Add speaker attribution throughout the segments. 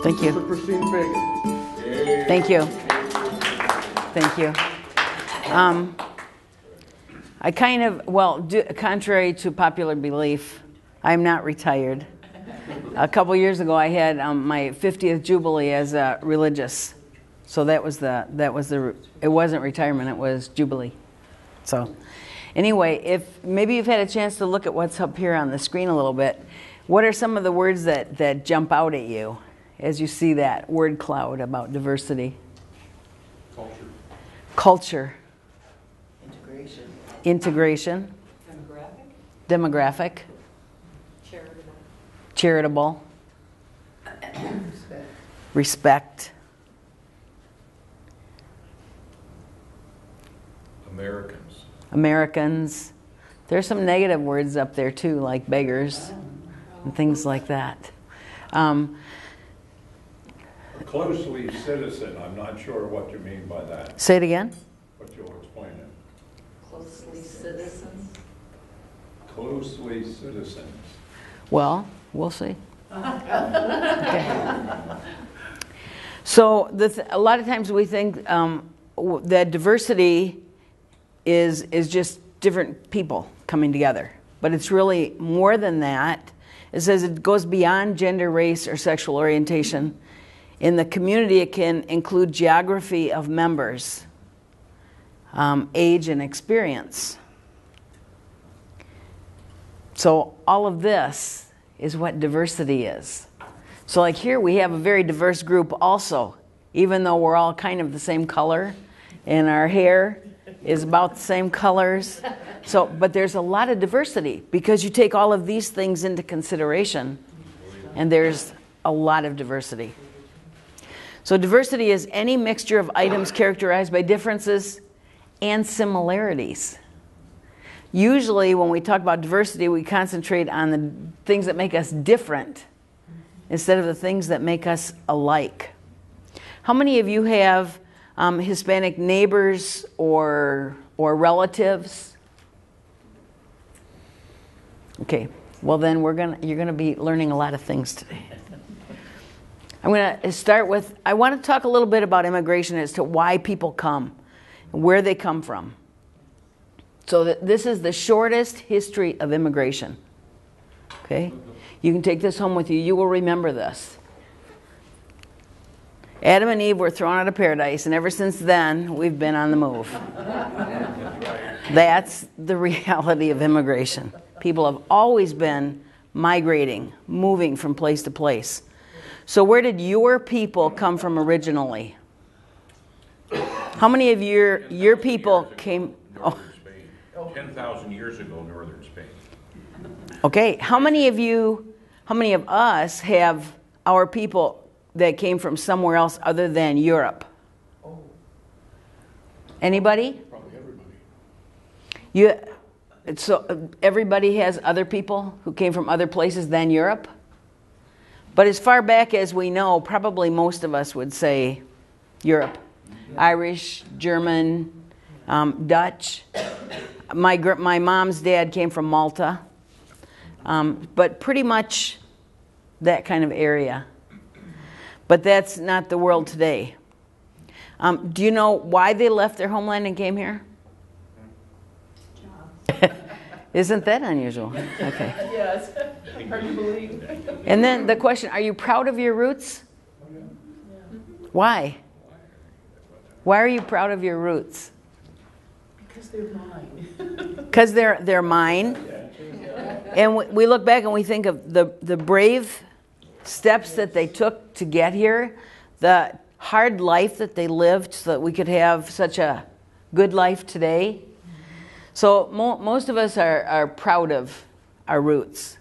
Speaker 1: Thank you.
Speaker 2: Sister Christine Fagan.
Speaker 1: Thank you. Thank you. I kind of, contrary to popular belief, I'm not retired. A couple years ago, I had my 50th Jubilee as a religious. So that was it wasn't retirement, it was Jubilee. So anyway, if maybe you've had a chance to look at what's up here on the screen a little bit, what are some of the words that jump out at you as you see that word cloud about diversity? Culture. Integration. Demographic. Charitable. Respect. Americans. There's some negative words up there too, like beggars and things like that.
Speaker 3: Closely citizen. I'm not sure what you mean by that.
Speaker 1: Say it again.
Speaker 3: But you'll explain it.
Speaker 4: Closely citizens.
Speaker 3: Closely citizens.
Speaker 1: Well, we'll see. Okay. So a lot of times we think that diversity is just different people coming together. But it's really more than that. It says it goes beyond gender, race, or sexual orientation. In the community, it can include geography of members, age, and experience. So all of this is what diversity is. So like here, we have a very diverse group also, even though we're all kind of the same color, and our hair is about the same colors. So, but there's a lot of diversity because you take all of these things into consideration, and there's a lot of diversity. So diversity is any mixture of items characterized by differences and similarities. Usually when we talk about diversity, we concentrate on the things that make us different instead of the things that make us alike. How many of you have Hispanic neighbors or relatives? Okay, well then you're gonna be learning a lot of things today. I'm going to start with, I want to talk a little bit about immigration as to why people come, where they come from. So this is the shortest history of immigration. Okay? You can take this home with you. You will remember this. Adam and Eve were thrown out of paradise, and ever since then, we've been on the move. That's the reality of immigration. People have always been migrating, moving from place to place. So where did your people come from originally? How many of your people came?
Speaker 5: Northern Spain. 10,000 years ago, northern Spain.
Speaker 1: Okay, how many of us have our people that came from somewhere else other than Europe? Anybody?
Speaker 2: Probably everybody.
Speaker 1: So everybody has other people who came from other places than Europe? But as far back as we know, probably most of us would say Europe. Irish, German, Dutch. My mom's dad came from Malta. But pretty much that kind of area. But that's not the world today. Do you know why they left their homeland and came here? Isn't that unusual? Okay.
Speaker 4: Yes. Hard to believe.
Speaker 1: And then the question, are you proud of your roots? Why? Why are you proud of your roots?
Speaker 4: Because they're mine.
Speaker 1: Because they're mine. And we look back and we think of the brave steps that they took to get here, the hard life that they lived so that we could have such a good life today. So most of us are proud of our roots.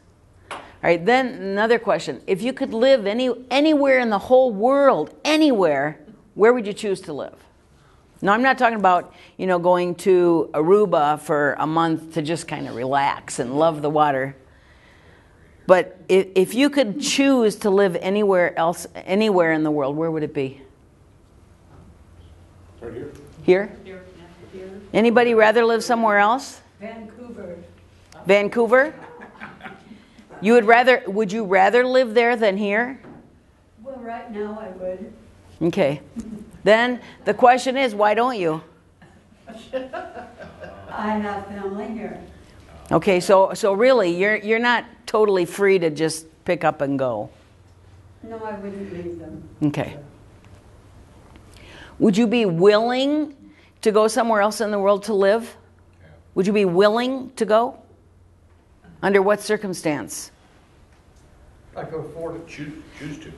Speaker 1: All right, then another question. If you could live anywhere in the whole world, anywhere, where would you choose to live? Now, I'm not talking about, going to Aruba for a month to just kind of relax and love the water. But if you could choose to live anywhere else, anywhere in the world, where would it be?
Speaker 2: Right here.
Speaker 1: Here?
Speaker 4: Here.
Speaker 1: Anybody rather live somewhere else?
Speaker 4: Vancouver.
Speaker 1: Vancouver? Would you rather live there than here?
Speaker 4: Well,
Speaker 6: right now I would.
Speaker 1: Okay. Then the question is, why don't you?
Speaker 6: I have family here.
Speaker 1: Okay, so really, you're not totally free to just pick up and go.
Speaker 6: No, I wouldn't leave them.
Speaker 1: Okay. Would you be willing to go somewhere else in the world to live? Would you be willing to go? Under what circumstance?
Speaker 2: I could afford it.
Speaker 5: Choose to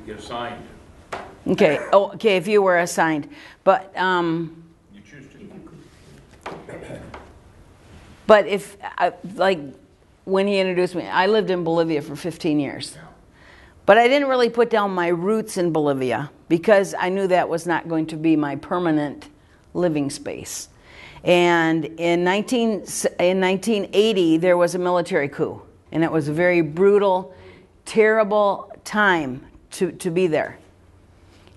Speaker 5: get assigned.
Speaker 1: Okay. Oh, okay. If you were assigned, but
Speaker 5: You choose to.
Speaker 1: but if like when he introduced me, I lived in Bolivia for 15 years.
Speaker 5: Yeah.
Speaker 1: But I didn't really put down my roots in Bolivia because I knew that was not going to be my permanent living space. And in 1980, there was a military coup. And it was a very brutal, terrible time to be there.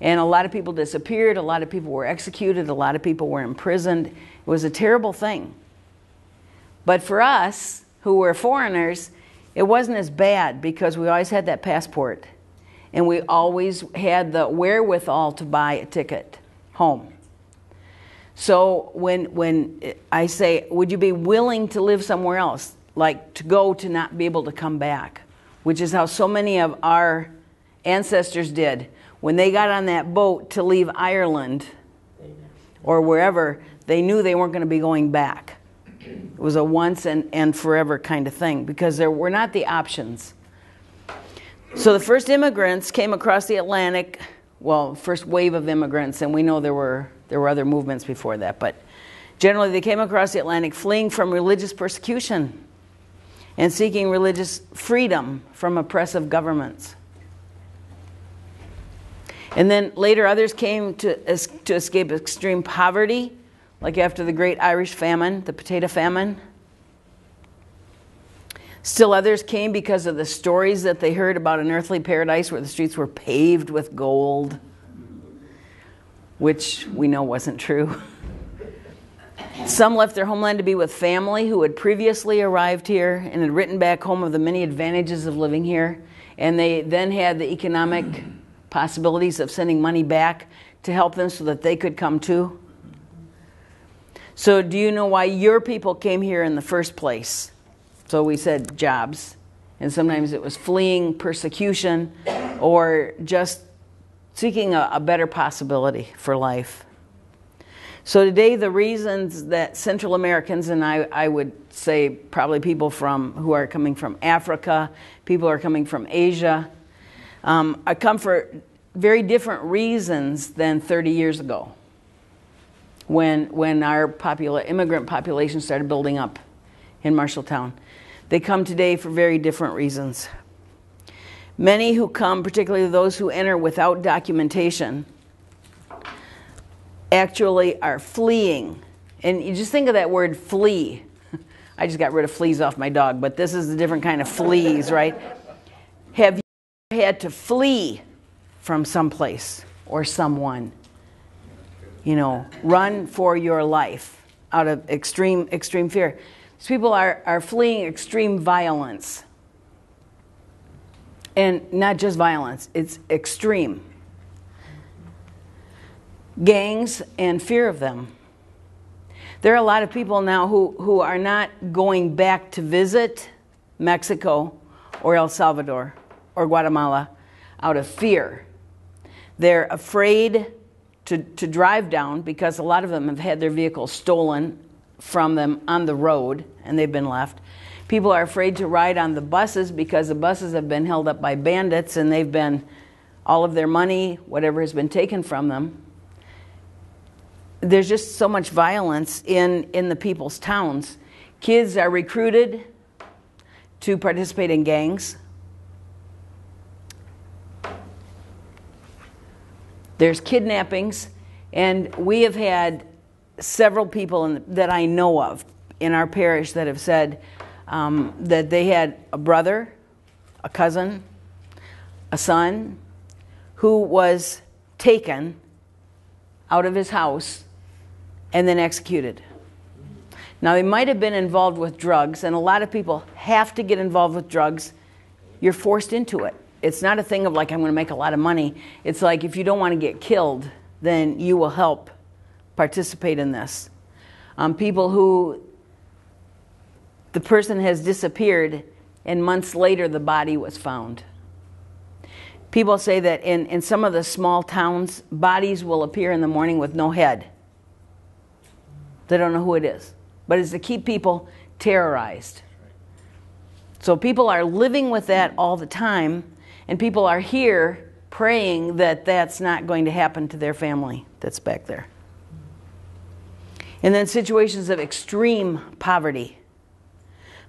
Speaker 1: And a lot of people disappeared. A lot of people were executed. A lot of people were imprisoned. It was a terrible thing. But for us, who were foreigners, it wasn't as bad because we always had that passport. And we always had the wherewithal to buy a ticket home. So when I say, would you be willing to live somewhere else? Like to go to not be able to come back, which is how so many of our ancestors did. When they got on that boat to leave Ireland or wherever, they knew they weren't going to be going back. It was a once and forever kind of thing because there were not the options. So the first immigrants came across the Atlantic, well, first wave of immigrants, and we know there were other movements before that, but generally they came across the Atlantic fleeing from religious persecution and seeking religious freedom from oppressive governments. And then later others came to escape extreme poverty, like after the Great Irish Famine, the potato famine. Still others came because of the stories that they heard about an earthly paradise where the streets were paved with gold, which we know wasn't true. Some left their homeland to be with family who had previously arrived here and had written back home of the many advantages of living here. And they then had the economic possibilities of sending money back to help them so that they could come too. So do you know why your people came here in the first place? So we said jobs. And sometimes it was fleeing persecution or just seeking a better possibility for life. So today the reasons that Central Americans, and I would say probably people who are coming from Africa, people who are coming from Asia, come for very different reasons than 30 years ago when our immigrant population started building up in Marshalltown. They come today for very different reasons. Many who come, particularly those who enter without documentation, actually are fleeing. And you just think of that word flee. I just got rid of fleas off my dog, but this is a different kind of fleas, right? Have you ever had to flee from someplace or someone? You know, run for your life out of extreme fear. These people are fleeing extreme violence. And not just violence, it's extreme. Gangs and fear of them. There are a lot of people now who are not going back to visit Mexico or El Salvador or Guatemala out of fear. They're afraid to drive down because a lot of them have had their vehicles stolen from them on the road and they've been left. People are afraid to ride on the buses because the buses have been held up by bandits and they've been, all of their money, whatever has been taken from them. There's just so much violence in the people's towns. Kids are recruited to participate in gangs. There's kidnappings, and we have had several people that I know of in our parish that have said that they had a brother, a cousin, a son who was taken out of his house and then executed. Now, they might have been involved with drugs, and a lot of people have to get involved with drugs. You're forced into it. it's not a thing of like, I'm going to make a lot of money. It's like, if you don't want to get killed, then you will help participate in this. People who the person has disappeared and months later the body was found. People say that in some of the small towns, bodies will appear in the morning with no head. They don't know who it is. But it's to keep people terrorized. So people are living with that all the time, and people are here praying that that's not going to happen to their family that's back there. And then situations of extreme poverty.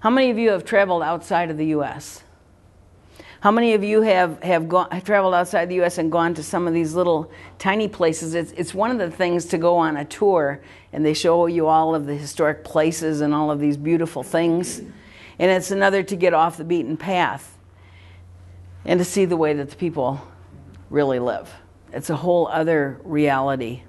Speaker 1: How many of you have traveled outside of the U.S.? How many of you have traveled outside the U.S. and gone to some of these little tiny places? It's one of the things to go on a tour, and they show you all of the historic places and all of these beautiful things. And it's another to get off the beaten path and to see the way that the people really live. It's a whole other reality.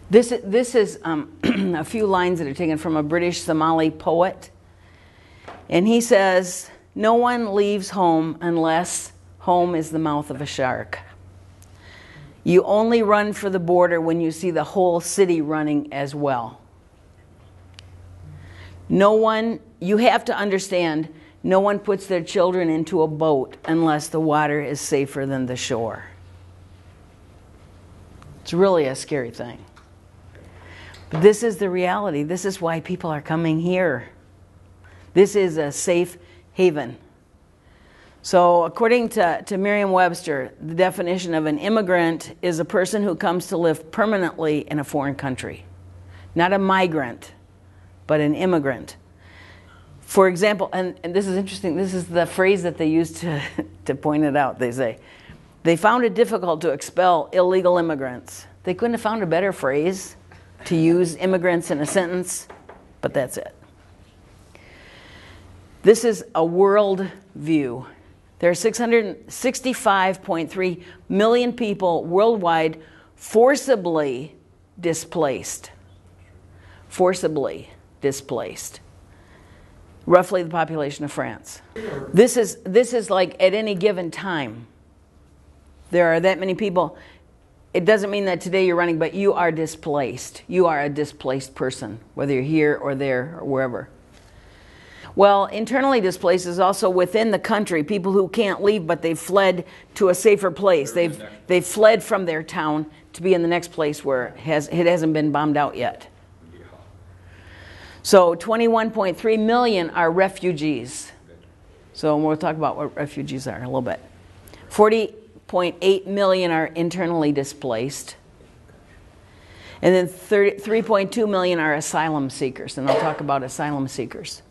Speaker 1: This is a few lines that are taken from a British Somali poet. And he says, "No one leaves home unless home is the mouth of a shark. You only run for the border when you see the whole city running as well. You have to understand, no one puts their children into a boat unless the water is safer than the shore." It's really a scary thing. But this is the reality. This is why people are coming here. This is a safe haven. So according to Merriam-Webster, the definition of an immigrant is a person who comes to live permanently in a foreign country. Not a migrant, but an immigrant. For example, and this is interesting, this is the phrase that they use to point it out. They say, they found it difficult to expel illegal immigrants. They couldn't have found a better phrase to use immigrants in a sentence, but that's it. This is a world view. There are 665.3 million people worldwide forcibly displaced. Forcibly displaced. Roughly the population of France. This is like at any given time. There are that many people. It doesn't mean that today you're running, but you are displaced. You are a displaced person, whether you're here or there or wherever. Well, internally displaced is also within the country, people who can't leave, but they've fled to a safer place. They've fled from their town to be in the next place where it hasn't been bombed out yet. So 21.3 million are refugees. So we'll talk about what refugees are in a little bit. 40.8 million are internally displaced. And then 3.2 million are asylum seekers, and I'll talk about asylum seekers.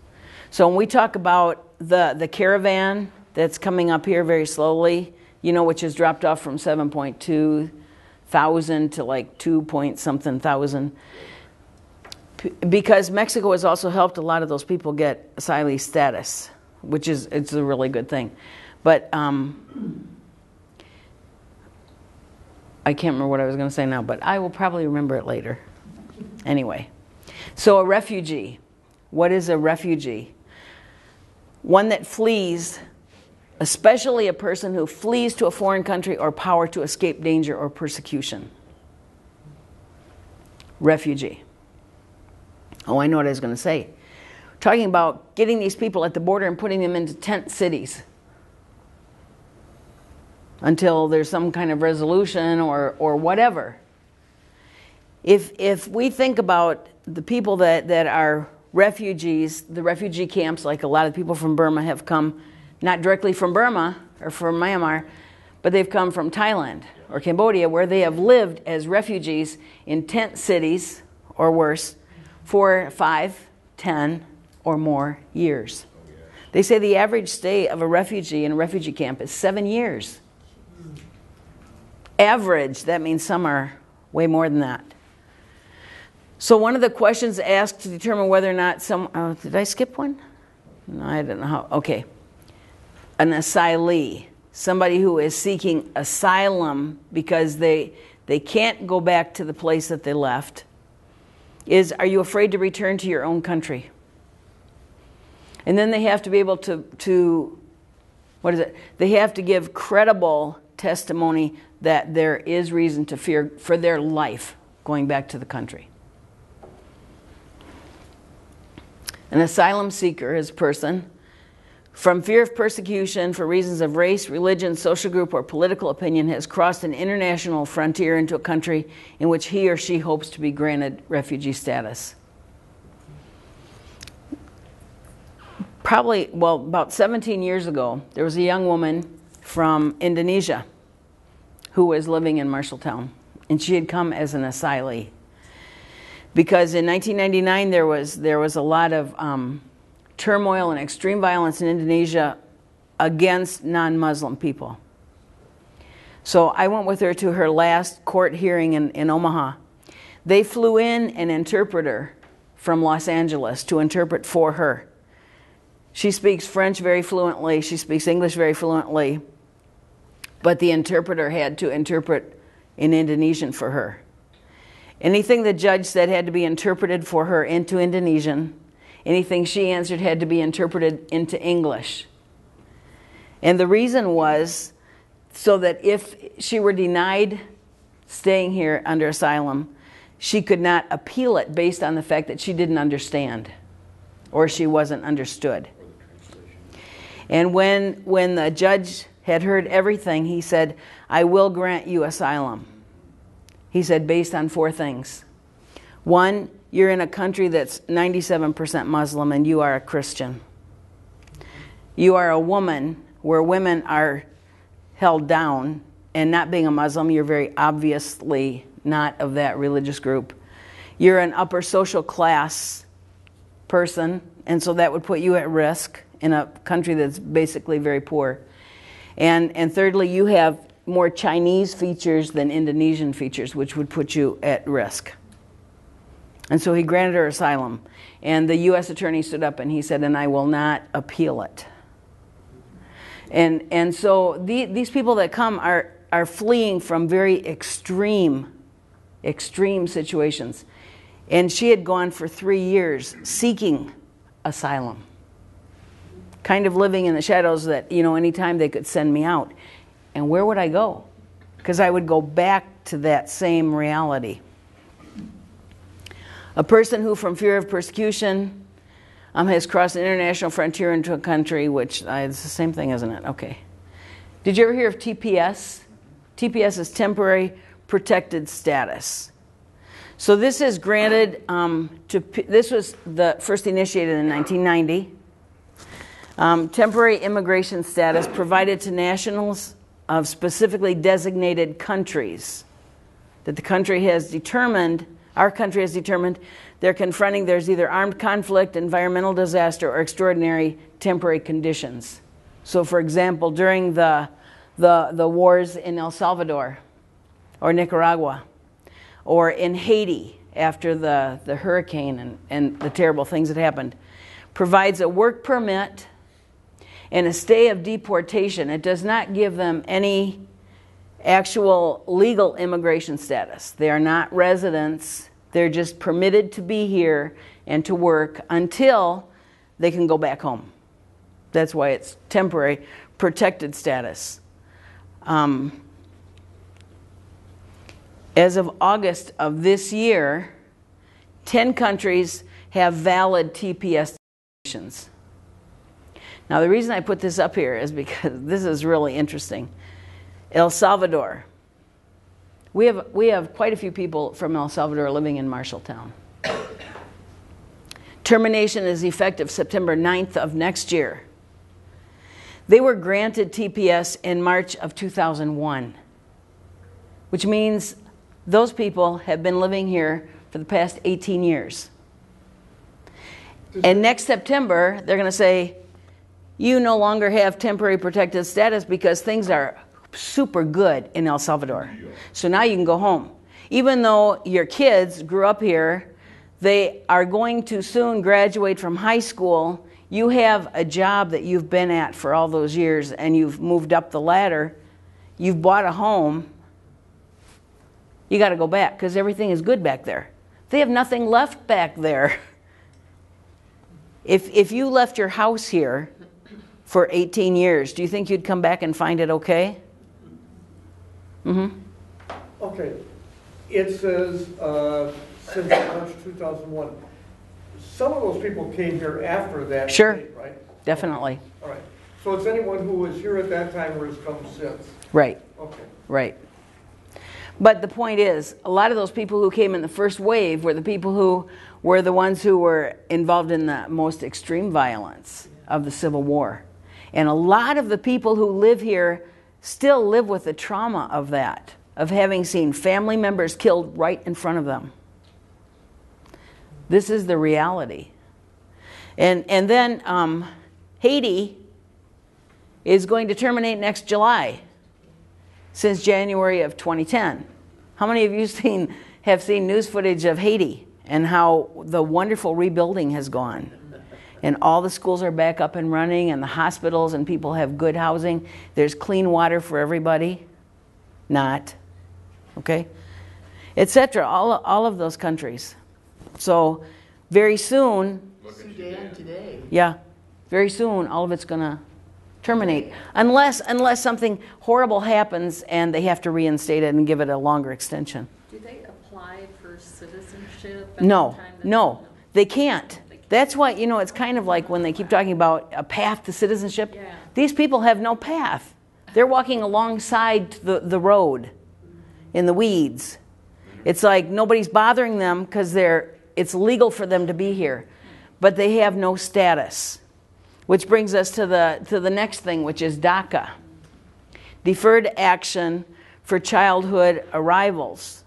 Speaker 1: So when we talk about the caravan that's coming up here very slowly, which has dropped off from 7.2 thousand to like 2 point something thousand, because Mexico has also helped a lot of those people get asylee status, which it's a really good thing. But I can't remember what I was going to say now, but I will probably remember it later. Anyway, so a refugee. What is a refugee? One that flees, especially a person who flees to a foreign country or power to escape danger or persecution. Refugee. Oh, I know what I was going to say. Talking about getting these people at the border and putting them into tent cities until there's some kind of resolution or whatever. If we think about the people that are refugees, the refugee camps, like a lot of people from Burma have come, not directly from Burma or from Myanmar, but they've come from Thailand or Cambodia, where they have lived as refugees in tent cities or worse for 5, 10, or more years. They say the average stay of a refugee in a refugee camp is 7 years. Average, that means some are way more than that. So one of the questions asked to determine whether or not did I skip one? No, I don't know how. Okay. An asylee, somebody who is seeking asylum because they can't go back to the place that they left, are you afraid to return to your own country? And then they have to be able to what is it? They have to give credible testimony that there is reason to fear for their life going back to the country. An asylum seeker is a person from fear of persecution for reasons of race, religion, social group, or political opinion has crossed an international frontier into a country in which he or she hopes to be granted refugee status. Probably, well, about 17 years ago, there was a young woman from Indonesia who was living in Marshalltown, and she had come as an asylee. Because in 1999, there was a lot of turmoil and extreme violence in Indonesia against non-Muslim people. So I went with her to her last court hearing in Omaha. They flew in an interpreter from Los Angeles to interpret for her. She speaks French very fluently. She speaks English very fluently. But the interpreter had to interpret in Indonesian for her. Anything the judge said had to be interpreted for her into Indonesian. Anything she answered had to be interpreted into English. And the reason was so that if she were denied staying here under asylum, she could not appeal it based on the fact that she didn't understand or she wasn't understood. And when the judge had heard everything, he said, "I will grant you asylum." He said, based on 4 things. 1, you're in a country that's 97% Muslim and you are a Christian. You are a woman where women are held down, and not being a Muslim, you're very obviously not of that religious group. You're an upper social class person, and so that would put you at risk in a country that's basically very poor. And thirdly, you have more Chinese features than Indonesian features, which would put you at risk. And so he granted her asylum. And the U.S. attorney stood up and he said, "And I will not appeal it." And so these people that come are fleeing from very extreme situations. And she had gone for 3 years seeking asylum, kind of living in the shadows that, anytime they could send me out. And where would I go? Because I would go back to that same reality. A person who, from fear of persecution, has crossed an international frontier into a country, which it's the same thing, isn't it? Okay. Did you ever hear of TPS? TPS is temporary protected status. So this is granted this was first initiated in 1990. Temporary immigration status provided to nationals of specifically designated countries that our country has determined there's either armed conflict, environmental disaster, or extraordinary temporary conditions. So for example, during the wars in El Salvador or Nicaragua, or in Haiti after the hurricane and the terrible things that happened, provides a work permit and a stay of deportation. It does not give them any actual legal immigration status. They are not residents. They're just permitted to be here and to work until they can go back home. That's why it's temporary protected status. As of August of this year, 10 countries have valid TPS designations. Now, the reason I put this up here is because this is really interesting. El Salvador. We have quite a few people from El Salvador living in Marshalltown. Termination is effective September 9th of next year. They were granted TPS in March of 2001, which means those people have been living here for the past 18 years. And next September, they're going to say, you no longer have temporary protected status because things are super good in El Salvador. So now you can go home. Even though your kids grew up here, they are going to soon graduate from high school. You have a job that you've been at for all those years and you've moved up the ladder. You've bought a home. You got to go back because everything is good back there. They have nothing left back there. If you left your house here for 18 years, do you think you'd come back and find it okay? Mm-hmm.
Speaker 2: Okay, it says, since March 2001. Some of those people came here after that
Speaker 1: Sure.
Speaker 2: date, right?
Speaker 1: Definitely.
Speaker 2: All right, so it's anyone who was here at that time or has come since?
Speaker 1: Right,
Speaker 2: Okay.
Speaker 1: right. But the point is, a lot of those people who came in the first wave were the people who were the ones who were involved in the most extreme violence of the Civil War. And a lot of the people who live here still live with the trauma of that, of having seen family members killed right in front of them. This is the reality. And then Haiti is going to terminate next July, since January of 2010. How many of you have seen news footage of Haiti and how the wonderful rebuilding has gone? And all the schools are back up and running, and the hospitals, and people have good housing. There's clean water for everybody. Not. Okay? Etc. All of those countries. So very soon,
Speaker 4: Sudan today.
Speaker 1: yeah, very soon all of it's going to terminate. Unless something horrible happens and they have to reinstate it and give it a longer extension.
Speaker 4: Do they apply for citizenship?
Speaker 1: No, they can't. That's why, it's kind of like when they keep talking about a path to citizenship.
Speaker 4: Yeah.
Speaker 1: These people have no path. They're walking alongside the road in the weeds. It's like nobody's bothering them because it's legal for them to be here, but they have no status. Which brings us to the next thing, which is DACA, Deferred Action for Childhood Arrivals.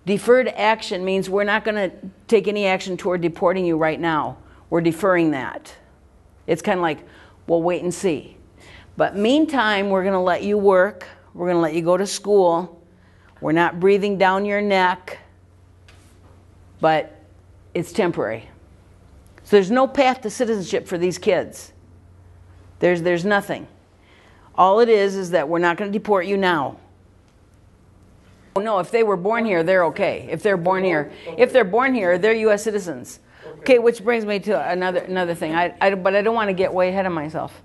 Speaker 1: Deferred action means we're not going to take any action toward deporting you right now. We're deferring that. It's kind of like, we'll wait and see. But meantime, we're going to let you work. We're going to let you go to school. We're not breathing down your neck, but it's temporary. So there's no path to citizenship for these kids. There's nothing. All it is that we're not going to deport you now. No, if they were born here, they're okay. If they're born here, they're U.S. citizens. Okay, which brings me to another thing. But I don't want to get way ahead of myself.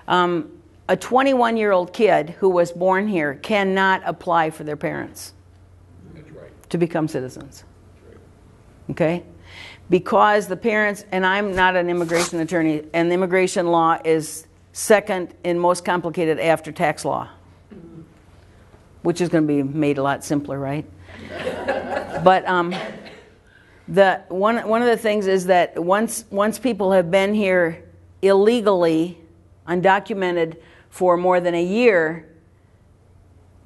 Speaker 1: A 21-year-old kid who was born here cannot apply for their parents.
Speaker 5: That's right.
Speaker 1: To become citizens.
Speaker 5: That's right.
Speaker 1: Okay? Because the parents, and I'm not an immigration attorney, and the immigration law is second and most complicated after tax law, which is going to be made a lot simpler, right? But one of the things is that once people have been here illegally, undocumented, for more than a year,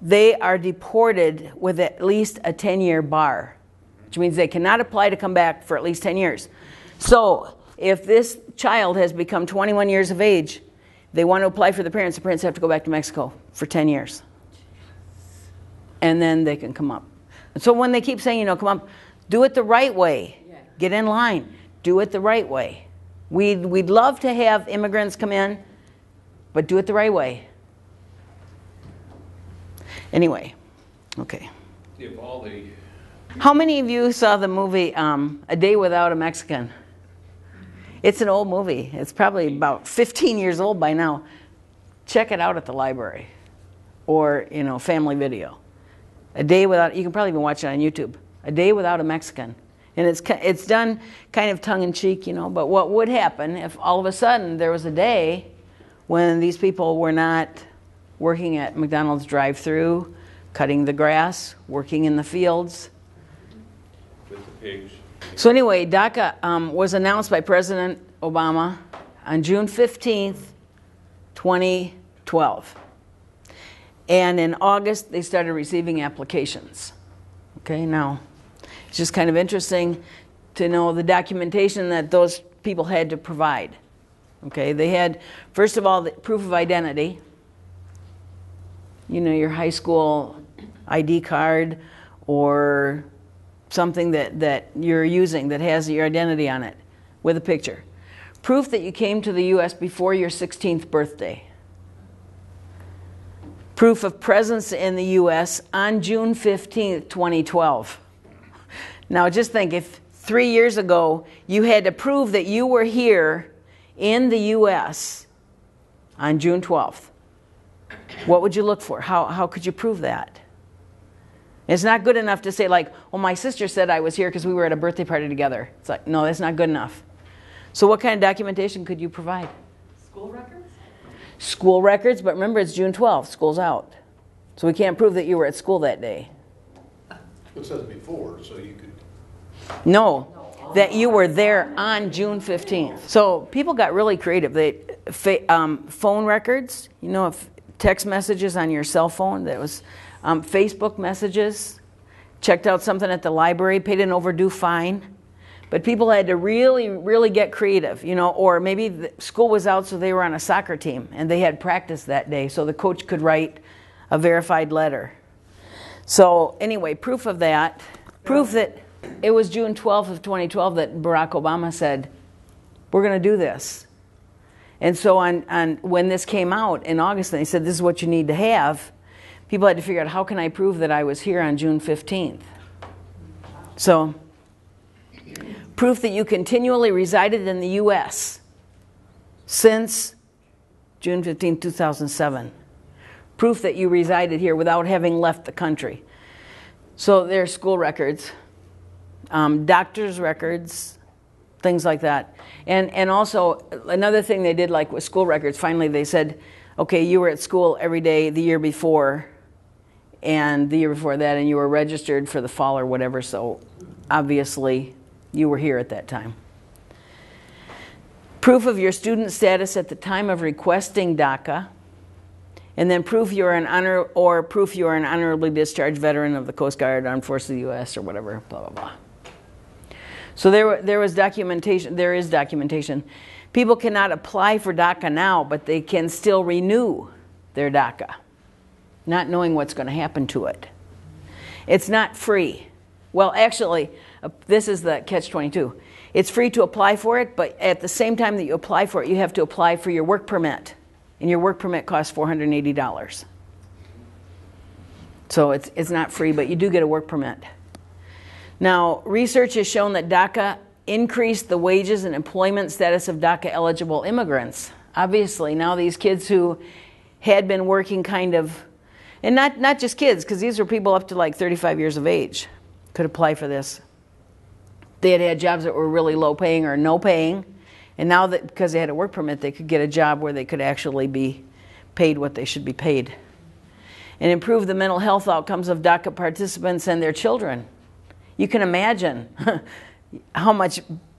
Speaker 1: they are deported with at least a 10-year bar, which means they cannot apply to come back for at least 10 years. So if this child has become 21 years of age, they want to apply for the parents have to go back to Mexico for 10 years. And then they can come up. So when they keep saying, come up, do it the right way. Yeah. Get in line. Do it the right way. We'd love to have immigrants come in, but do it the right way. Anyway, okay.
Speaker 5: If all the
Speaker 1: How many of you saw the movie A Day Without a Mexican? It's an old movie. It's probably about 15 years old by now. Check it out at the library or, Family Video. A Day Without, you can probably even watch it on YouTube. A Day Without a Mexican. And it's done kind of tongue-in-cheek, but what would happen if all of a sudden there was a day when these people were not working at McDonald's drive-thru, cutting the grass, working in the fields.
Speaker 5: with the pigs.
Speaker 1: So anyway, DACA was announced by President Obama on June 15th, 2012. And in August, they started receiving applications. Okay, now, it's just kind of interesting to know the documentation that those people had to provide. Okay, they had, first of all, the proof of identity. Your high school ID card or something that you're using that has your identity on it with a picture. Proof that you came to the U.S. before your 16th birthday. Proof of presence in the U.S. on June 15th, 2012. Now just think, if 3 years ago, you had to prove that you were here in the U.S. on June 12th. What would you look for? How could you prove that? It's not good enough to say like, well, my sister said I was here because we were at a birthday party together. It's like, no, that's not good enough. So what kind of documentation could you provide?
Speaker 4: School records?
Speaker 1: School records, but remember it's June 12th, school's out. So we can't prove that you were at school that day.
Speaker 7: It says before, so you could.
Speaker 1: No, that you were there on June 15th. So people got really creative. Phone records, you know, if text messages on your cell phone, that was Facebook messages, checked out something at the library, paid an overdue fine. But people had to really, really get creative, you know, or maybe the school was out so they were on a soccer team and they had practice that day so the coach could write a verified letter. So anyway, proof of that, proof that it was June 12th of 2012 that Barack Obama said, we're going to do this. And so on when this came out in August, and they said, this is what you need to have, people had to figure out, how can I prove that I was here on June 15th? So, proof that you continually resided in the U.S. since June 15, 2007. Proof that you resided here without having left the country. So there's school records, doctor's records, things like that. And also, another thing they did like with school records, finally they said, okay, you were at school every day the year before and the year before that, and you were registered for the fall or whatever, so obviously you were here at that time. Proof of your student status at the time of requesting DACA, and then proof you're an honorably discharged veteran of the Coast Guard, Armed Forces of the U.S., or whatever, blah, blah, blah. So there was documentation, there is documentation. People cannot apply for DACA now, but they can still renew their DACA, not knowing what's going to happen to it. It's not free. Well, actually, this is the catch-22. It's free to apply for it, but at the same time that you apply for it, you have to apply for your work permit. And your work permit costs $480. So it's not free, but you do get a work permit. Now, research has shown that DACA increased the wages and employment status of DACA-eligible immigrants. Obviously, now these kids who had been working kind of, and not just kids, because these were people up to like 35 years of age, could apply for this. They had jobs that were really low paying or no paying, and now that because they had a work permit, they could get a job where they could actually be paid what they should be paid. And improve the mental health outcomes of DACA participants and their children. You can imagine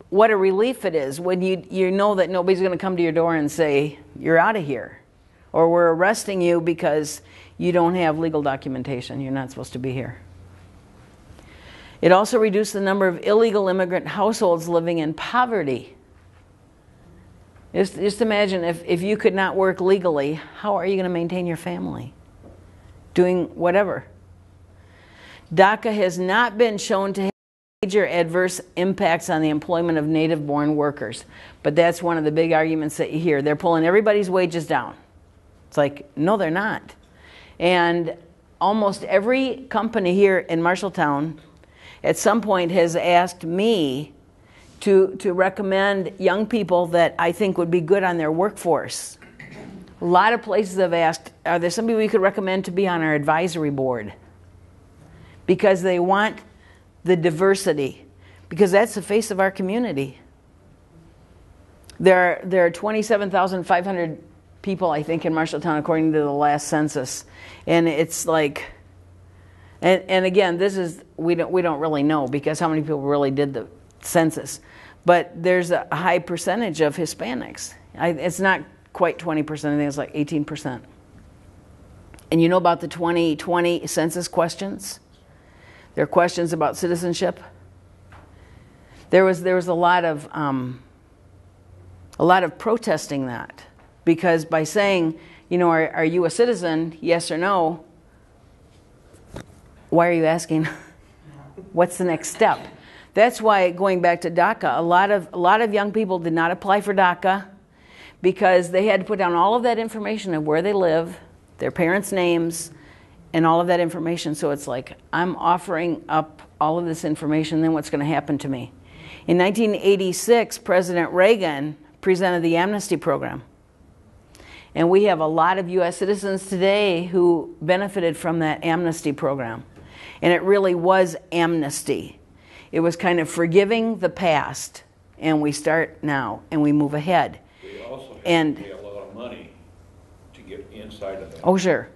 Speaker 1: what a relief it is when you know that nobody's going to come to your door and say, you're out of here. Or we're arresting you because you don't have legal documentation. You're not supposed to be here. It also reduced the number of illegal immigrant households living in poverty. Just imagine if you could not work legally, how are you going to maintain your family? Doing whatever. DACA has not been shown to have major adverse impacts on the employment of native-born workers. But that's one of the big arguments that you hear. They're pulling everybody's wages down. It's like, no, they're not. And almost every company here in Marshalltown at some point has asked me to recommend young people that I think would be good on their workforce. A lot of places have asked, are there some people we could recommend to be on our advisory board? Because they want the diversity, because that's the face of our community. There are 27,500 people, I think, in Marshalltown, according to the last census. And it's like, and again, this is, we don't really know, because how many people really did the census. But there's a high percentage of Hispanics. It's not quite 20%, I think it's like 18%. And you know about the 2020 census questions? There are questions about citizenship. There was a lot of protesting that, because by saying, you know, are you a citizen, yes or no? Why are you asking? What's the next step? That's why, going back to DACA, a lot of young people did not apply for DACA because they had to put down all of that information of where they live, their parents' names, and all of that information. So it's like, I'm offering up all of this information, then what's going to happen to me? In 1986, President Reagan presented the amnesty program. And we have a lot of U.S. citizens today who benefited from that amnesty program. And it really was amnesty. It was kind of forgiving the past, and we start now, and we move ahead.
Speaker 5: We also have
Speaker 1: And-
Speaker 5: to pay a lot of money to get inside of that.
Speaker 1: Oh, sure.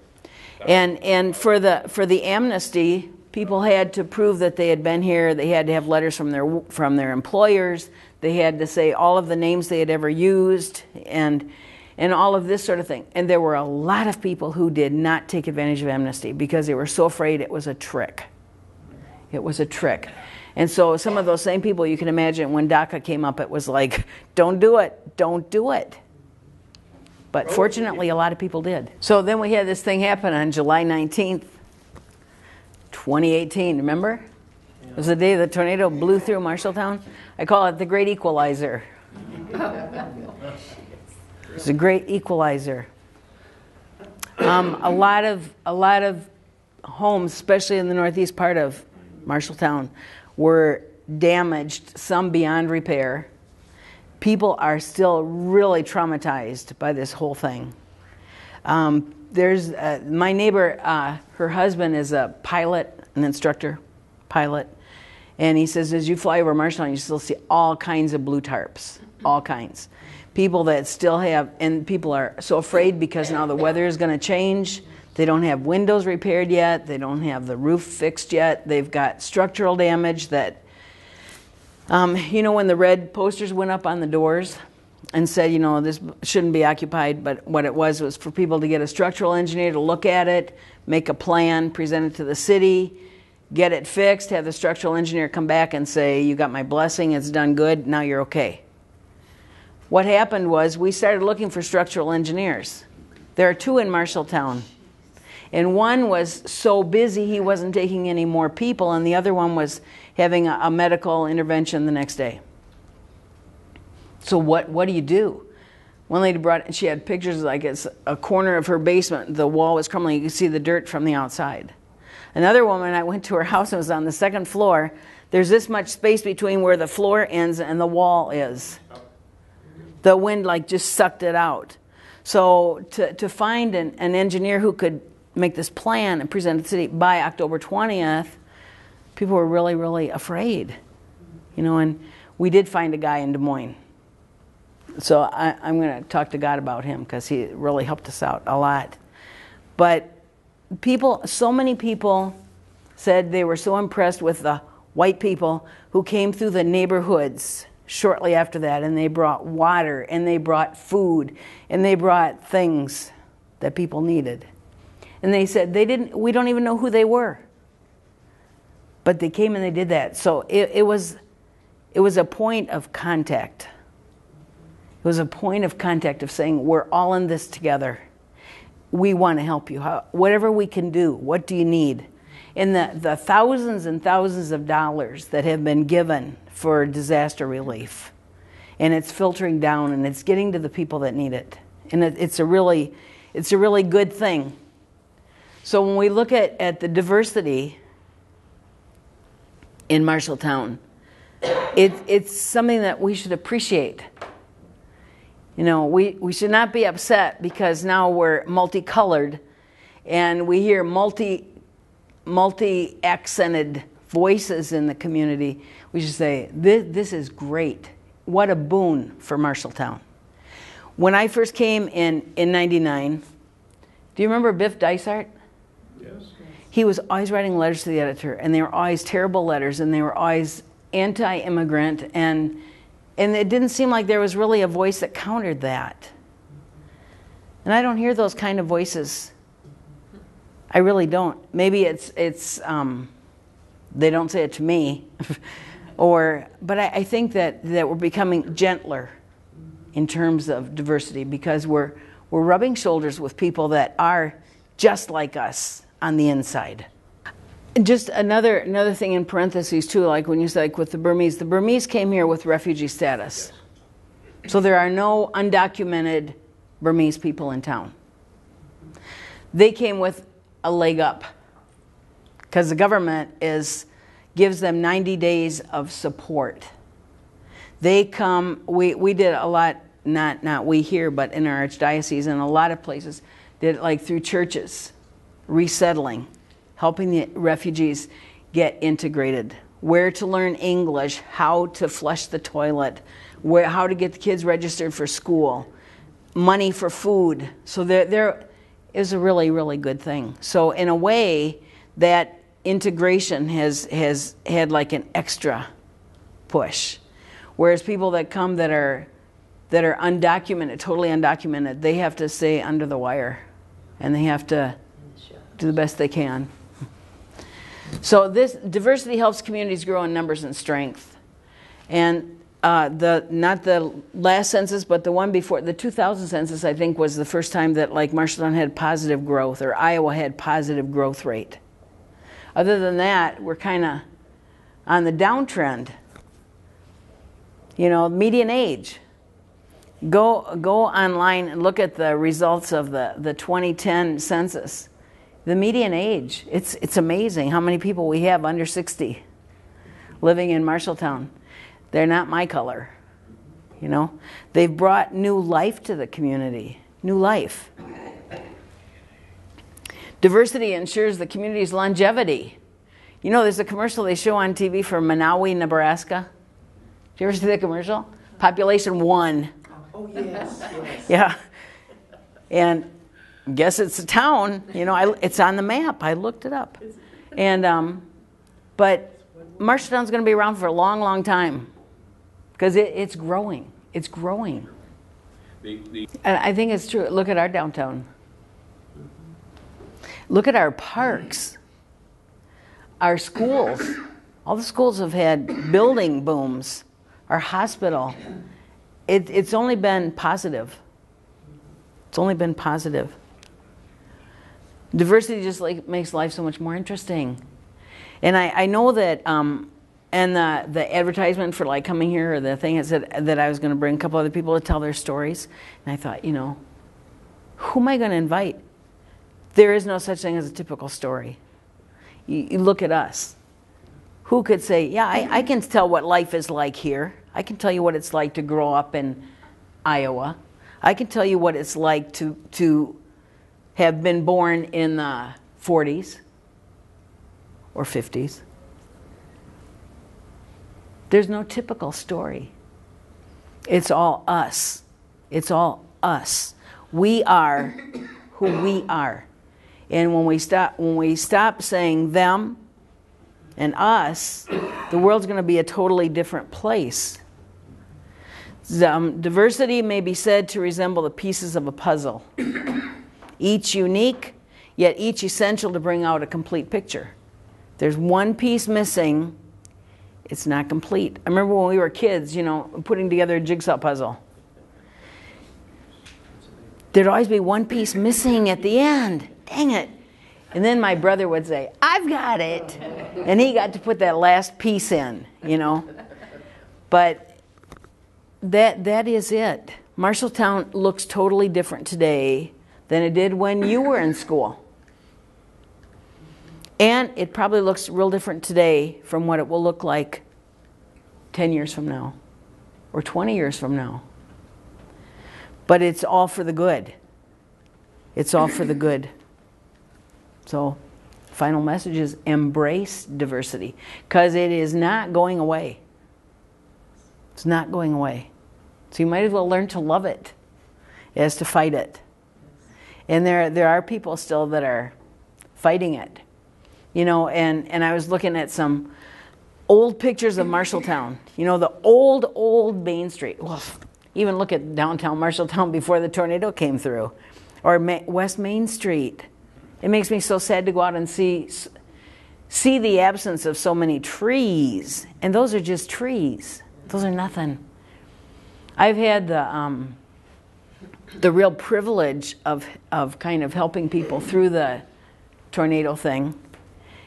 Speaker 1: And for the amnesty, people had to prove that they had been here. They had to have letters from their employers. They had to say all of the names they had ever used, and all of this sort of thing. And there were a lot of people who did not take advantage of amnesty because they were so afraid it was a trick. It was a trick. And so some of those same people, you can imagine when DACA came up, it was like, don't do it, don't do it. But fortunately, a lot of people did. So then we had this thing happen on July 19th, 2018, remember? It was the day the tornado blew through Marshalltown. I call it the Great Equalizer. It's a great equalizer. A lot of homes, especially in the northeast part of Marshalltown, were damaged, some beyond repair. People are still really traumatized by this whole thing. There's my neighbor, her husband is a pilot, an instructor, pilot, and he says as you fly over Marshalltown, you still see all kinds of blue tarps, all kinds. People that still have, and people are so afraid because now the weather is going to change. They don't have windows repaired yet. They don't have the roof fixed yet. They've got structural damage that, when the red posters went up on the doors and said, this shouldn't be occupied, but what it was for people to get a structural engineer to look at it, make a plan, present it to the city, get it fixed, have the structural engineer come back and say, you got my blessing, it's done good, now you're okay. What happened was we started looking for structural engineers. There are 2 in Marshalltown. And one was so busy he wasn't taking any more people, and the other one was having a medical intervention the next day. So what do you do? One lady she had pictures like it's a corner of her basement. The wall was crumbling. You could see the dirt from the outside. Another woman, I went to her house and it was on the 2nd floor. There's this much space between where the floor ends and the wall is. The wind just sucked it out. So to find an engineer who could make this plan and present it to the city by October 20th, people were really, really afraid. And we did find a guy in Des Moines. So I'm going to talk to God about him because he really helped us out a lot. But so many people said they were so impressed with the white people who came through the neighborhoods shortly after that, and they brought water, and they brought food, and they brought things that people needed. And they said we don't even know who they were. But they came and they did that. So it was a point of contact. It was a point of contact of saying, we're all in this together. We want to help you. Whatever we can do, what do you need? And the thousands and thousands of dollars that have been given for disaster relief, and it's filtering down and it's getting to the people that need it. And it's a really good thing. So when we look at the diversity in Marshalltown, it's something that we should appreciate. We should not be upset because now we're multicolored and we hear multi-accented voices in the community. We should say, this is great. What a boon for Marshalltown. When I first came in 99, do you remember Biff Dysart?
Speaker 3: Yes.
Speaker 1: He was always writing letters to the editor, and they were always terrible letters, and they were always anti-immigrant, and it didn't seem like there was really a voice that countered that. And I don't hear those kind of voices. I really don't. Maybe it's they don't say it to me, but I think that we're becoming gentler in terms of diversity because we're rubbing shoulders with people that are just like us on the inside. Just another thing in parentheses too, like when you say with the Burmese came here with refugee status. Yes. So there are no undocumented Burmese people in town. They came with a leg up because the government gives them 90 days of support. They come, we did a lot, not we here, but in our archdiocese and a lot of places, did it like through churches, resettling, helping the refugees get integrated, where to learn English, how to flush the toilet, how to get the kids registered for school, money for food. So there is a really, really good thing. So in a way, that integration has had like an extra push. Whereas people that come that are undocumented, totally undocumented, they have to stay under the wire. And they have to do the best they can. So this diversity helps communities grow in numbers and strength. And not the last census, but the one before, the 2000 census, I think, was the first time that like Marshalltown had positive growth, or Iowa had positive growth rate. Other than that, we're kind of on the downtrend. You know, median age. Go online and look at the results of the 2010 census. The median age, it's amazing how many people we have under 60 living in Marshalltown. They're not my color, you know. They've brought new life to the community, new life. Diversity ensures the community's longevity. You know, there's a commercial they show on TV for Manawi, Nebraska. Did you ever see the commercial? Population 1.
Speaker 4: Oh, yes, yes.
Speaker 1: Yeah. And guess it's a town. You know, it's on the map. I looked it up. And but Marshalltown's going to be around for a long, long time because it's growing. It's growing. And I think it's true. Look at our downtown. Look at our parks. Our schools. All the schools have had building booms. Our hospital. It's only been positive. It's only been positive. Diversity just like makes life so much more interesting. And I know that, and the advertisement for like coming here, or the thing that said that I was going to bring a couple other people to tell their stories. And I thought, you know, who am I going to invite? There is no such thing as a typical story. You look at us. Who could say, yeah, I can tell what life is like here. I can tell you what it's like to grow up in Iowa. I can tell you what it's like to have been born in the 40s or 50s. There's no typical story. It's all us. It's all us. We are who we are. And when we stop saying them and us, the world's going to be a totally different place. Diversity may be said to resemble the pieces of a puzzle. Each unique, yet each essential to bring out a complete picture. There's one piece missing, it's not complete. I remember when we were kids, you know, putting together a jigsaw puzzle. There'd always be one piece missing at the end. Dang it. And then my brother would say, I've got it. And he got to put that last piece in, you know. But that is it. Marshalltown looks totally different today than it did when you were in school. And it probably looks real different today from what it will look like 10 years from now or 20 years from now. But it's all for the good. It's all for the good. So, final message is embrace diversity, because it is not going away. It's not going away. So you might as well learn to love it as to fight it. And there are people still that are fighting it. You know, and I was looking at some old pictures of Marshalltown. You know, the old Main Street. Well, even look at downtown Marshalltown before the tornado came through. Or West Main Street. It makes me so sad to go out and see the absence of so many trees. And those are just trees. Those are nothing. I've had the real privilege of kind of helping people through the tornado thing.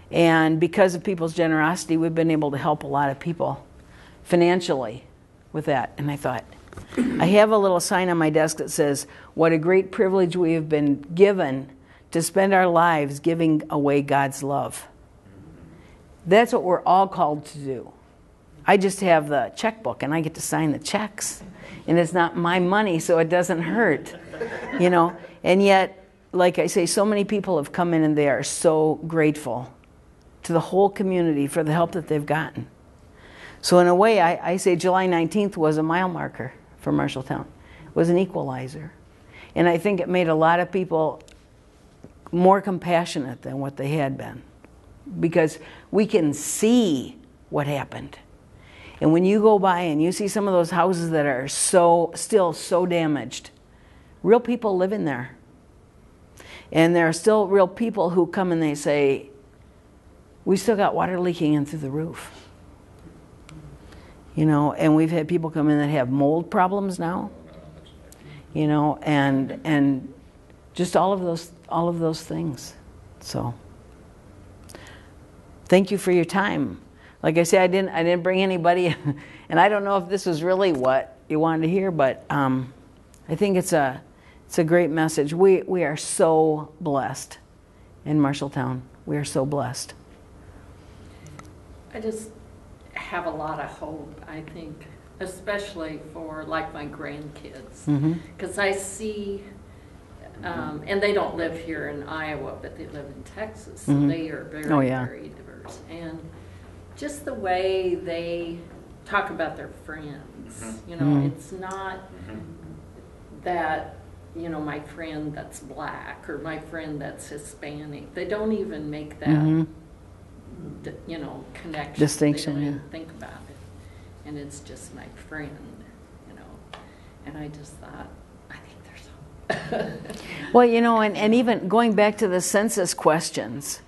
Speaker 1: And because of people's generosity, we've been able to help a lot of people financially with that. And I thought, I have a little sign on my desk that says, what a great privilege we have been given to spend our lives giving away God's love. That's what we're all called to do. I just have the checkbook and I get to sign the checks. And it's not my money, so it doesn't hurt, you know. And yet, like I say, so many people have come in and they are so grateful to the whole community for the help that they've gotten. So in a way, I say July 19th was a mile marker for Marshalltown. It was an equalizer. And I think it made a lot of people more compassionate than what they had been. Because we can see what happened. And when you go by and you see some of those houses that are still so damaged, real people live in there. And there are still real people who come and they say, we still got water leaking in through the roof. You know, and we've had people come in that have mold problems now. You know, and just all of those things. So thank you for your time. Like I said, I didn't bring anybody, and I don't know if this was really what you wanted to hear, but I think it's a great message. We are so blessed in Marshalltown. We are so blessed.
Speaker 4: I just have a lot of hope, I think, especially for like my grandkids, because I see, and they don't live here in Iowa, but they live in Texas, so they are very, very diverse. And just the way they talk about their friends, you know, it's not that, you know, my friend that's black or my friend that's Hispanic. They don't even make that, you know, connection.
Speaker 1: Distinction,
Speaker 4: they don't even think about it. And it's just my friend, you know. And I just thought, I think there's hope.
Speaker 1: Well, you know, and even going back to the census questions,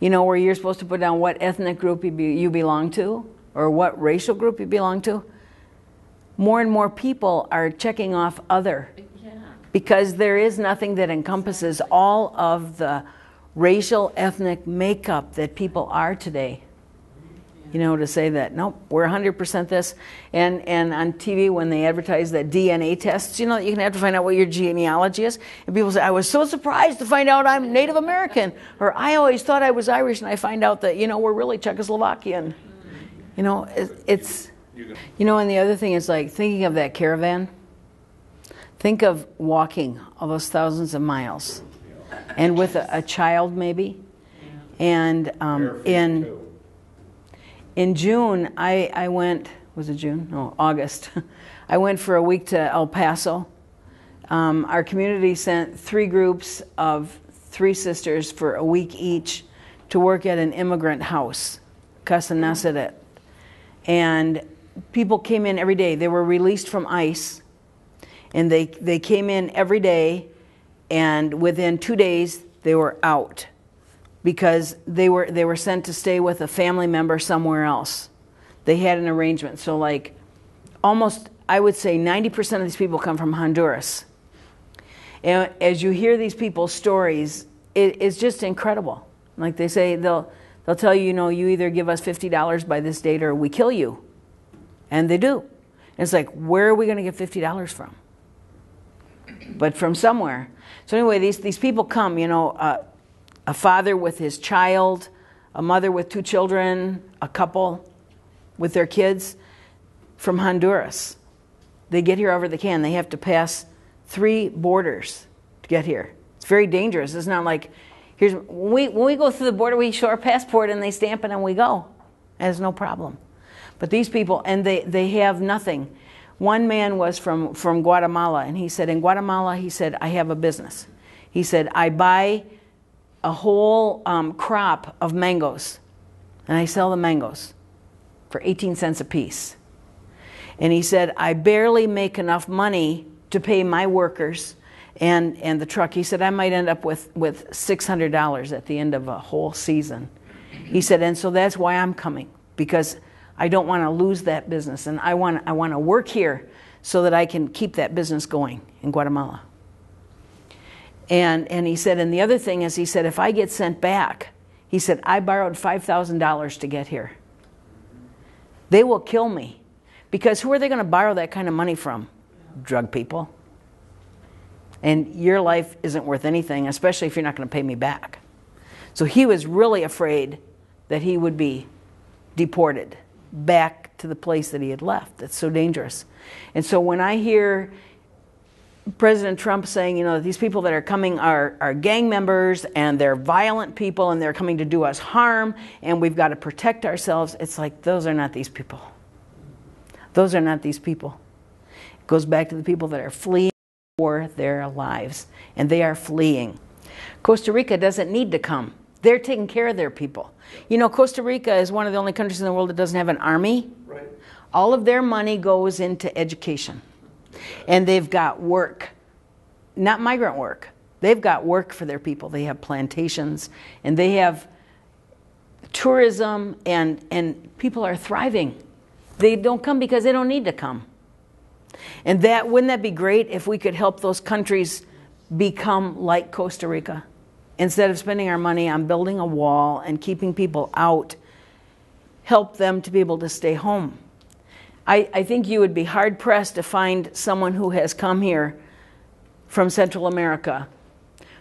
Speaker 1: you know, where you're supposed to put down what ethnic group you belong to or what racial group you belong to, more and more people are checking off other.
Speaker 4: Yeah.
Speaker 1: Because there is nothing that encompasses all of the racial, ethnic makeup that people are today. You know, to say that, nope, we're 100% this. And on TV, when they advertise that DNA tests, you know, you can have to find out what your genealogy is. And people say, I was so surprised to find out I'm Native American. Or I always thought I was Irish, and I find out that, you know, we're really Czechoslovakian. You know, it's, you know, and the other thing is like thinking of that caravan. Think of walking all those thousands of miles. And with a child maybe. And in June, I went, was it June? No, August. I went for a week to El Paso. Our community sent 3 groups of 3 sisters for a week each to work at an immigrant house, Casa Nazaret. And people came in every day. They were released from ICE. And they came in every day, and within 2 days, they were out. Because they were sent to stay with a family member somewhere else. They had an arrangement. So like almost, I would say 90% of these people come from Honduras. And as you hear these people's stories, it's just incredible. Like they say, they'll tell you, you know, you either give us $50 by this date or we kill you. And they do. And it's like, where are we going to get $50 from? But from somewhere. So anyway, these people come, you know, a father with his child, a mother with 2 children, a couple with their kids from Honduras. They get here however they can. They have to pass 3 borders to get here. It's very dangerous. It's not like, when we go through the border, we show our passport and they stamp it and we go. There's no problem. But these people, and they have nothing. One man was from Guatemala, and he said, in Guatemala, he said, I have a business. He said, I buy a whole crop of mangoes, and I sell the mangoes for 18 cents a piece. And he said, I barely make enough money to pay my workers and the truck. He said, I might end up with $600 at the end of a whole season. He said, and so that's why I'm coming, because I don't want to lose that business, and I want to work here so that I can keep that business going in Guatemala. And he said, and the other thing is, he said, if I get sent back, he said, I borrowed $5,000 to get here. They will kill me, because who are they going to borrow that kind of money from? Drug people. And your life isn't worth anything, especially if you're not going to pay me back. So he was really afraid that he would be deported back back to the place that he had left. That's so dangerous. And so when I hear President Trump saying, these people that are coming are gang members and they're violent people and they're coming to do us harm and we've got to protect ourselves, it's like, those are not these people. Those are not these people. It goes back to the people that are fleeing for their lives, and they are fleeing. Costa Rica doesn't need to come. They're taking care of their people. Costa Rica is one of the only countries in the world that doesn't have an army.
Speaker 2: Right.
Speaker 1: All of their money goes into education. And they've got work, not migrant work. They've got work for their people. They have plantations, and they have tourism, and people are thriving. They don't come because they don't need to come. And wouldn't that be great if we could help those countries become like Costa Rica? Instead of spending our money on building a wall and keeping people out, help them to be able to stay home. I think you would be hard-pressed to find someone who has come here from Central America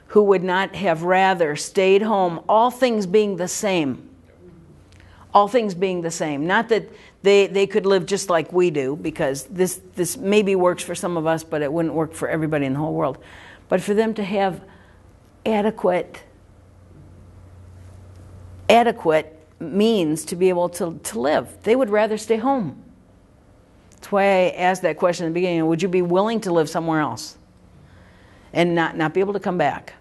Speaker 1: who would not have rather stayed home, all things being the same. All things being the same. Not that they could live just like we do, because this maybe works for some of us, but it wouldn't work for everybody in the whole world. But for them to have adequate means to be able to live, they would rather stay home. That's why I asked that question in the beginning. Would you be willing to live somewhere else and not be able to come back?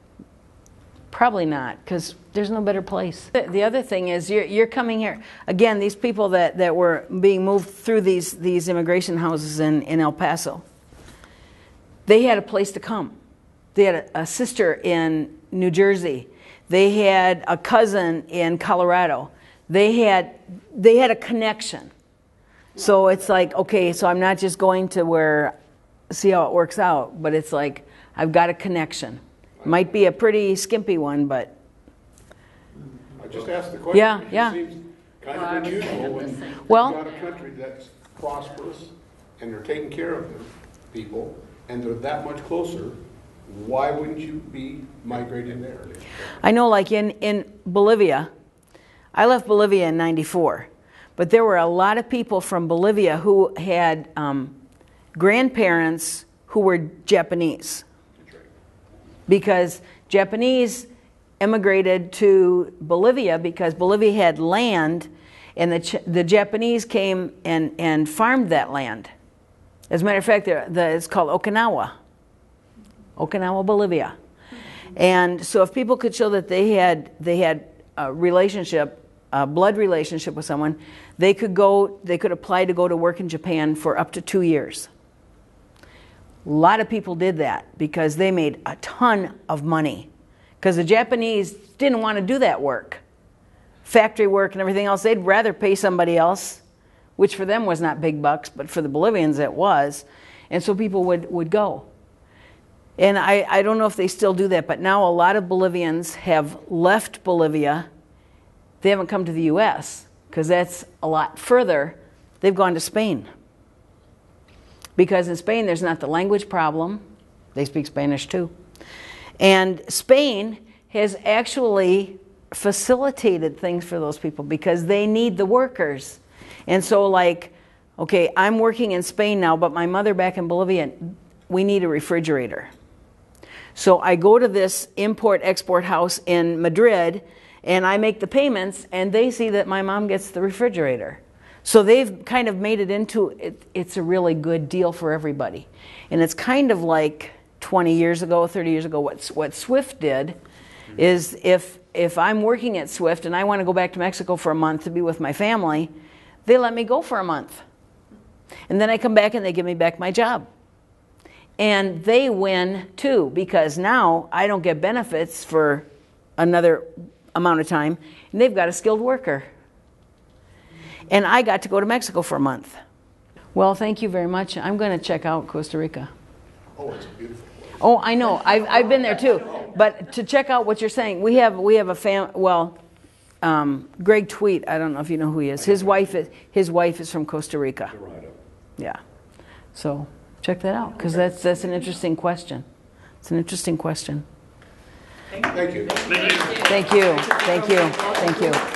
Speaker 1: Probably not, because there's no better place. The other thing is you're coming here. Again, these people that were being moved through these immigration houses in El Paso, they had a place to come. They had a sister in New Jersey. They had a cousin in Colorado. They had a connection. So it's like, okay, so I'm not just going to see how it works out, but it's like I've got a connection. Might be a pretty skimpy one, but
Speaker 7: I just asked the question.
Speaker 1: Yeah.
Speaker 7: It seems kind of unusual when you've
Speaker 1: Well-
Speaker 7: got a country that's prosperous and they're taking care of their people and they're that much closer. Why wouldn't you be migrating there?
Speaker 1: I know, like in Bolivia, I left Bolivia in '94, but there were a lot of people from Bolivia who had grandparents who were Japanese. Because Japanese immigrated to Bolivia because Bolivia had land, and the Japanese came and farmed that land. As a matter of fact, it's called Okinawa, Bolivia. And so if people could show that they had a relationship, a blood relationship with someone, they could apply to go to work in Japan for up to 2 years. A lot of people did that because they made a ton of money. Because the Japanese didn't want to do that work. Factory work and everything else, they'd rather pay somebody else, which for them was not big bucks, but for the Bolivians it was. And so people would go. And I don't know if they still do that, but now a lot of Bolivians have left Bolivia. They haven't come to the U.S. because that's a lot further. They've gone to Spain. Because in Spain, there's not the language problem. They speak Spanish too. And Spain has actually facilitated things for those people because they need the workers. And so like, okay, I'm working in Spain now, but my mother back in Bolivia, we need a refrigerator. So I go to this import-export house in Madrid, and I make the payments, and they see that my mom gets the refrigerator. So they've kind of made it into, it's a really good deal for everybody. And it's kind of like 20 years ago, 30 years ago, what Swift did is if I'm working at Swift and I want to go back to Mexico for a month to be with my family, they let me go for a month. And then I come back and they give me back my job. And they win too, because now I don't get benefits for another amount of time, and they've got a skilled worker. And I got to go to Mexico for a month. Well, thank you very much. I'm going to check out Costa Rica.
Speaker 7: Oh, it's a beautiful place.
Speaker 1: Oh, I know. I've been there too. But to check out what you're saying, we have a Greg Tweet. I don't know if you know who he is. His wife is from Costa Rica. Yeah. So check that out because that's an interesting question. It's an interesting question.
Speaker 7: Thank you.
Speaker 1: Thank you. Thank you. Thank you.